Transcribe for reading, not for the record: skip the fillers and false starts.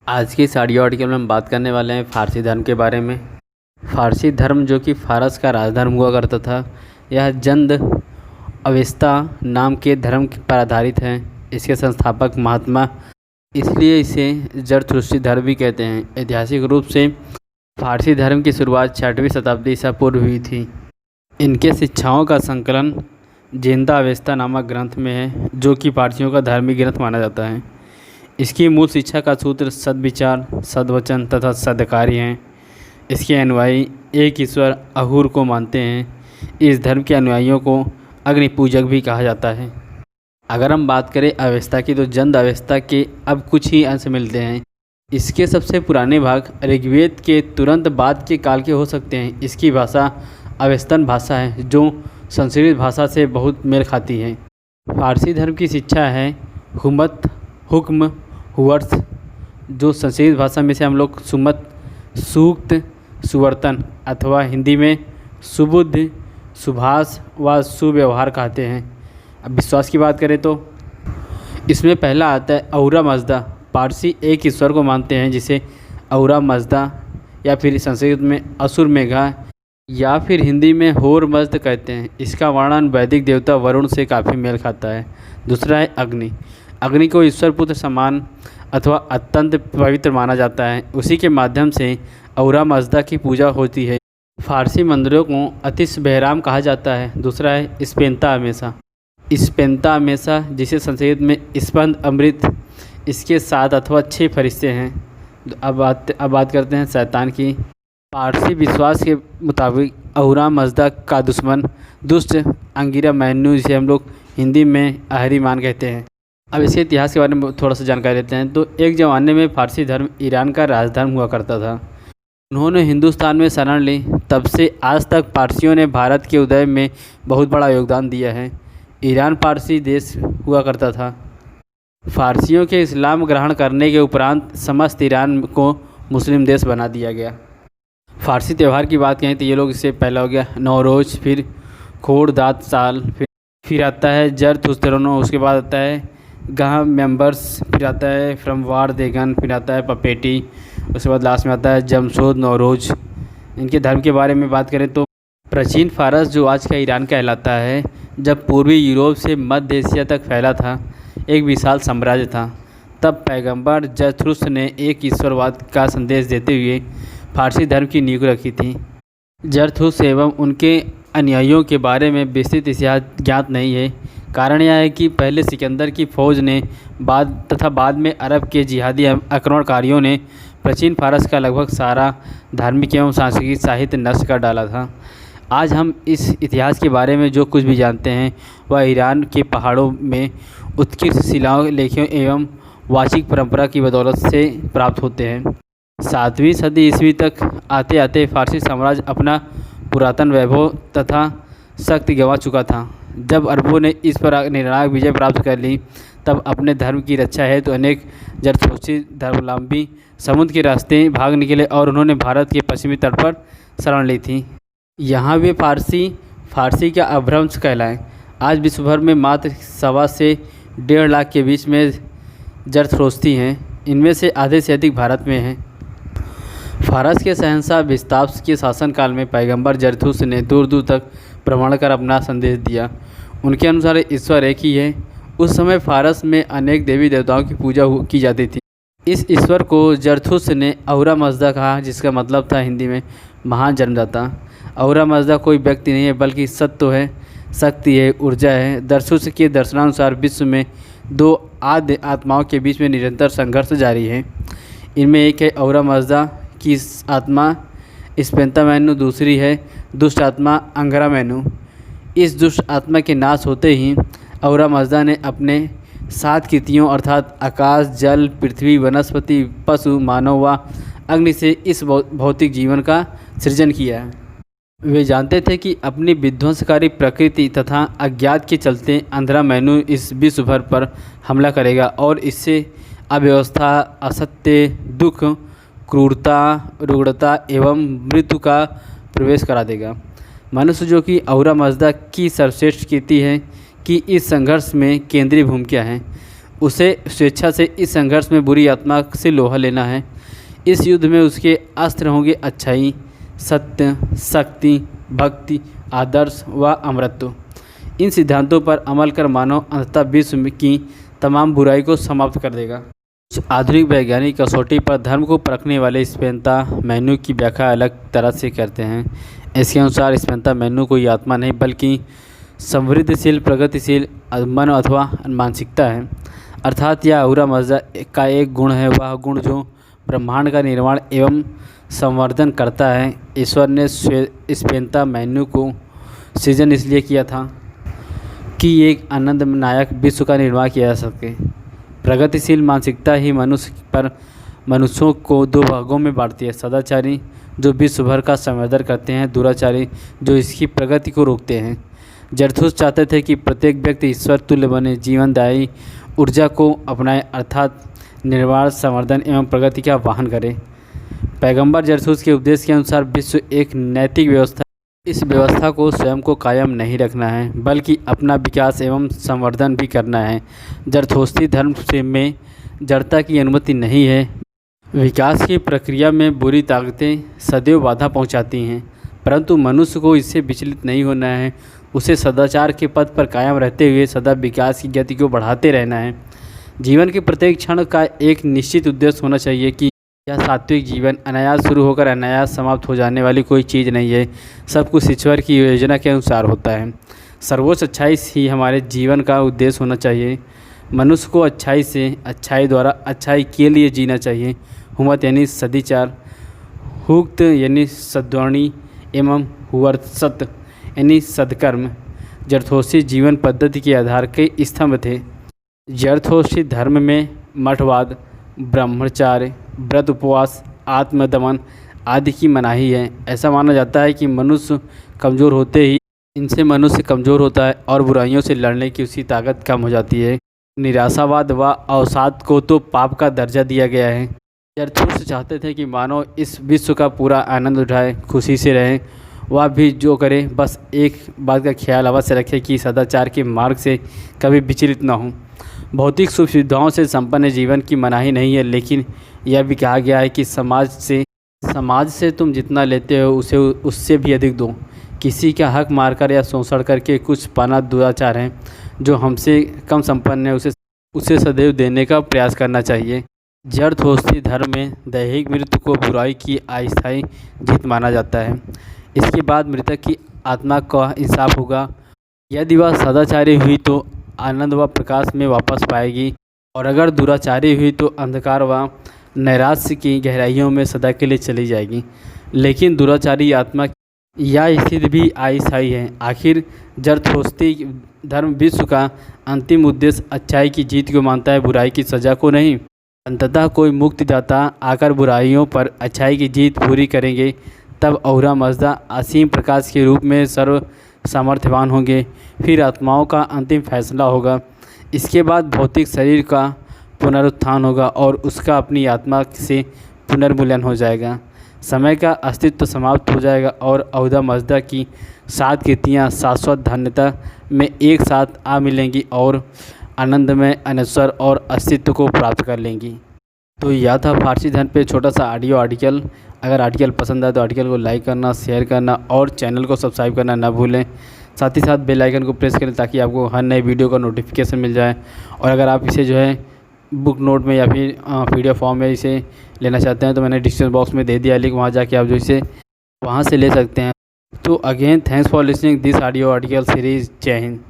आज की इस ऑडियो आर्टिकल में हम बात करने वाले हैं फ़ारसी धर्म के बारे में। फ़ारसी धर्म जो कि फ़ारस का राजधर्म हुआ करता था, यह जंद अवेस्ता नाम के धर्म पर आधारित है। इसके संस्थापक महात्मा, इसलिए इसे जरथुस्त्री धर्म भी कहते हैं। ऐतिहासिक रूप से फ़ारसी धर्म की शुरुआत 6वीं शताब्दी ईसा पूर्व हुई थी। इनके शिक्षाओं का संकलन जिंदा अवेस्ता नामक ग्रंथ में है, जो कि पारसियों का धार्मिक ग्रंथ माना जाता है। इसकी मूल शिक्षा का सूत्र सद्विचार, सद्वचन तथा सद्कार्य हैं। इसके अनुयायी एक ईश्वर अहूर को मानते हैं। इस धर्म के अनुयायियों को अग्नि पूजक भी कहा जाता है। अगर हम बात करें अवेस्ता की, तो जंद अवेस्ता के अब कुछ ही अंश मिलते हैं। इसके सबसे पुराने भाग ऋग्वेद के तुरंत बाद के काल के हो सकते हैं। इसकी भाषा अवेस्तन भाषा है, जो संस्कृत भाषा से बहुत मेल खाती है। फारसी धर्म की शिक्षा है हुमत, हुक्म, हुवर्स, जो संस्कृत भाषा में से हम लोग सुमत, सूक्त, सुवर्तन अथवा हिंदी में सुबुद्धि, सुभाष व सुव्यवहार कहते हैं। अब विश्वास की बात करें तो इसमें पहला आता है औरा मजदा। पारसी एक ईश्वर को मानते हैं, जिसे औरा मजदा या फिर संस्कृत में असुर मेघा या फिर हिंदी में होर मजद कहते हैं। इसका वर्णन वैदिक देवता वरुण से काफ़ी मेल खाता है। दूसरा है अग्नि। अग्नि को ईश्वर पुत्र समान अथवा अत्यंत पवित्र माना जाता है। उसी के माध्यम से औरा मजदा की पूजा होती है। फारसी मंदिरों को अतिश बहराम कहा जाता है। दूसरा है स्पेंता अमेसा। स्पेंता अमेसा, जिसे संस्कृत में स्पंद अमृत, इसके 7 अथवा 6 फरिश्ते हैं। अब बात करते हैं शैतान की। पारसी विश्वास के मुताबिक औरा मजदा का दुश्मन दुष्ट अंगिरा मैन्यू, जिसे हम लोग हिंदी में अहरीमान कहते हैं। अब इसके इतिहास के बारे में थोड़ा सा जानकारी लेते हैं। तो एक ज़माने में फारसी धर्म ईरान का राजधर्म हुआ करता था। उन्होंने हिंदुस्तान में शरण ली। तब से आज तक पारसियों ने भारत के उदय में बहुत बड़ा योगदान दिया है। ईरान पारसी देश हुआ करता था। फारसियों के इस्लाम ग्रहण करने के उपरांत समस्त ईरान को मुस्लिम देश बना दिया गया। फारसी त्यौहार की बात करें तो ये लोग, इससे पहला हो गया नौरोज़, फिर खोड़दाद साल, फिर आता है जरथुस्त्रोनो, उसके बाद आता है गाह मेंबर्स, फिर आता है फ्रमवार देगन, फिर आता है पपेटी, उसके बाद लास्ट में आता है जमशोद नौरोज़। इनके धर्म के बारे में बात करें तो प्राचीन फारस, जो आज का ईरान कहलाता है, जब पूर्वी यूरोप से मध्य एशिया तक फैला था, एक विशाल साम्राज्य था। तब पैगंबर जरथुस्त्र ने एक ईश्वरवाद का संदेश देते हुए फारसी धर्म की नींव रखी थी। जरथुस्त्र एवं उनके अनुयायियों के बारे में विस्तृत इतिहास ज्ञात नहीं है। कारण यह है कि पहले सिकंदर की फ़ौज ने बाद में अरब के जिहादी आक्रमणकारियों ने प्राचीन फारस का लगभग सारा धार्मिक एवं सांस्कृतिक साहित्य नष्ट कर डाला था। आज हम इस इतिहास के बारे में जो कुछ भी जानते हैं, वह ईरान के पहाड़ों में उत्कृष्ट शिलाओं, लेखों एवं वाचिक परंपरा की बदौलत से प्राप्त होते हैं। 7वीं सदी ईस्वी तक आते आते फारसी साम्राज्य अपना पुरातन वैभव तथा शक्ति गंवा चुका था। जब अरबों ने इस पर निर्णायक विजय प्राप्त कर ली, तब अपने धर्म की रक्षा है तो अनेक जरथुस्त्री धर्मावलंबी समुद्र के रास्ते भाग निकले और उन्होंने भारत के पश्चिमी तट पर शरण ली थी। यहाँ वे फारसी का अपभ्रंश कहलाए। आज विश्व भर में मात्र 1.25 से 1.5 लाख के बीच में जरथुस्त्री हैं। इनमें से आधे से अधिक भारत में हैं। फारस के शहंशाह बिस्तास के शासनकाल में पैगंबर जरथुस्त्र ने दूर दूर तक भ्रमण कर अपना संदेश दिया। उनके अनुसार ईश्वर एक ही है। उस समय फारस में अनेक देवी देवताओं की पूजा की जाती थी। इस ईश्वर को जरथुस्त्र ने औरा मजदा कहा, जिसका मतलब था हिंदी में महान जन्मदाता। औरा मजदा कोई व्यक्ति नहीं है, बल्कि सत्व है, शक्ति है, ऊर्जा है। जरथुस्त्र के दर्शनानुसार विश्व में 2 आद्य आत्माओं के बीच में निरंतर संघर्ष जारी है। इनमें एक है औरा मजदा की आत्मा स्पेंता मैनू, दूसरी है दुष्ट आत्मा अंगरा मैनू। इस दुष्ट आत्मा के नाश होते ही औरा मजदा ने अपने 7 कृतियों अर्थात आकाश, जल, पृथ्वी, वनस्पति, पशु, मानव व अग्नि से इस भौतिक जीवन का सृजन किया है। वे जानते थे कि अपनी विध्वंसकारी प्रकृति तथा अज्ञात के चलते अंधरा मैनू इस विश्व भर पर हमला करेगा और इससे अव्यवस्था, असत्य, दुख, क्रूरता, रुग्णता एवं मृत्यु का प्रवेश करा देगा। मनुष्य, जो कि औरा मजदा की सर्वश्रेष्ठ कृति है, कि इस संघर्ष में केंद्रीय भूमिका है। उसे स्वेच्छा से इस संघर्ष में बुरी आत्मा से लोहा लेना है। इस युद्ध में उसके अस्त्र होंगे अच्छाई, सत्य, शक्ति, भक्ति, आदर्श व अमरत्व। इन सिद्धांतों पर अमल कर मानव अंततः विश्व की तमाम बुराई को समाप्त कर देगा। कुछ आधुनिक वैज्ञानिक कसौटी पर धर्म को परखने वाले स्पेंता मैन्यू की व्याख्या अलग तरह से करते हैं। इसके अनुसार स्पेंता मैन्यू कोई आत्मा नहीं बल्कि समृद्धशील प्रगतिशील मन अथवा मानसिकता है, अर्थात यह अहूरा मज्जा का एक गुण है, वह गुण जो ब्रह्मांड का निर्माण एवं संवर्धन करता है। ईश्वर ने स्पेंता मैन्यू को सृजन इसलिए किया था कि एक आनंद नायक विश्व का निर्माण किया जा सके। प्रगतिशील मानसिकता ही मनुष्यों को दो भागों में बांटती है, सदाचारी जो विश्व भर का संवर्धन करते हैं, दुराचारी जो इसकी प्रगति को रोकते हैं। जरथुस चाहते थे कि प्रत्येक व्यक्ति ईश्वर तुल्य बने, जीवनदायी ऊर्जा को अपनाए, अर्थात निर्माण, संवर्धन एवं प्रगति का वाहन करे। पैगंबर जरथुस के उपदेश के अनुसार विश्व एक नैतिक व्यवस्था, इस व्यवस्था को स्वयं को कायम नहीं रखना है बल्कि अपना विकास एवं संवर्धन भी करना है। जरथोस्ती धर्म से में जड़ता की अनुमति नहीं है। विकास की प्रक्रिया में बुरी ताकतें सदैव बाधा पहुंचाती हैं, परंतु मनुष्य को इससे विचलित नहीं होना है। उसे सदाचार के पथ पर कायम रहते हुए सदा विकास की गति को बढ़ाते रहना है। जीवन के प्रत्येक क्षण का एक निश्चित उद्देश्य होना चाहिए कि यह सात्विक जीवन अनायास शुरू होकर अनायास समाप्त हो जाने वाली कोई चीज़ नहीं है। सब कुछ ईश्वर की योजना के अनुसार होता है। सर्वोच्च अच्छाई ही हमारे जीवन का उद्देश्य होना चाहिए। मनुष्य को अच्छाई से, अच्छाई द्वारा अच्छाई के लिए जीना चाहिए। हुमत यानी सदिचार, हुक्त यानी सद्वाणी एवं हुवर्सत यानी सदकर्म जरथोस्ती जीवन पद्धति के आधार के स्तंभ थे। जरथोस्ती धर्म में मठवाद, ब्रह्मचार्य, व्रत, उपवास, आत्मदमन आदि की मनाही है। ऐसा माना जाता है कि मनुष्य कमज़ोर होते ही इनसे मनुष्य कमज़ोर होता है और बुराइयों से लड़ने की उसकी ताकत कम हो जाती है। निराशावाद व अवसाद को तो पाप का दर्जा दिया गया है। जरथुस चाहते थे कि मानव इस विश्व का पूरा आनंद उठाए, खुशी से रहे। वह भी जो करे बस एक बात का ख्याल अवश्य रखे कि सदाचार के मार्ग से कभी विचलित न हो। भौतिक सुख सुविधाओं से संपन्न जीवन की मनाही नहीं है, लेकिन यह भी कहा गया है कि समाज से तुम जितना लेते हो उसे उससे भी अधिक दो। किसी का हक मारकर या शोषण करके कुछ पाना दुराचार है। जो हमसे कम संपन्न है उसे सदैव देने का प्रयास करना चाहिए। जरथोस्ती धर्म में दैहिक मृत्यु को बुराई की अस्थायी जीत माना जाता है। इसके बाद मृतक की आत्मा का इंसाफ होगा। यदि वह सदाचारी हुई तो आनंद व प्रकाश में वापस पाएगी, और अगर दुराचारी हुई तो अंधकार व नैराश्य की गहराइयों में सदा के लिए चली जाएगी। लेकिन दुराचारी आत्मा यह स्थिति भी अस्थायी है। आखिर जरथोस्ती धर्म विश्व का अंतिम उद्देश्य अच्छाई की जीत को मानता है, बुराई की सज़ा को नहीं। अंततः कोई मुक्तिदाता आकर बुराइयों पर अच्छाई की जीत पूरी करेंगे, तब अहूरा मज़दा असीम प्रकाश के रूप में सर्व सामर्थ्यवान होंगे। फिर आत्माओं का अंतिम फैसला होगा। इसके बाद भौतिक शरीर का पुनरुत्थान होगा और उसका अपनी आत्मा से पुनर्मूल्यन हो जाएगा। समय का अस्तित्व समाप्त हो जाएगा और अहूरा मज़दा की 7 कृतियाँ शाश्वत धन्यता में एक साथ आ मिलेंगी और आनंद में अनश्वर और अस्तित्व को प्राप्त कर लेंगी। तो यह था फारसी धर्म पे छोटा सा ऑडियो आर्टिकल। अगर आर्टिकल पसंद आए तो आर्टिकल को लाइक करना, शेयर करना और चैनल को सब्सक्राइब करना ना भूलें। साथ ही साथ बेल आइकन को प्रेस करें ताकि आपको हर नए वीडियो का नोटिफिकेशन मिल जाए। और अगर आप इसे जो है बुक नोट में या फिर PDF फॉर्म में इसे लेना चाहते हैं तो मैंने डिस्क्रिप्शन बॉक्स में दे दिया लिंक, वहाँ जाके आप जो इसे वहाँ से ले सकते हैं। तो again thanks for listening this audio article series. जय हिंद।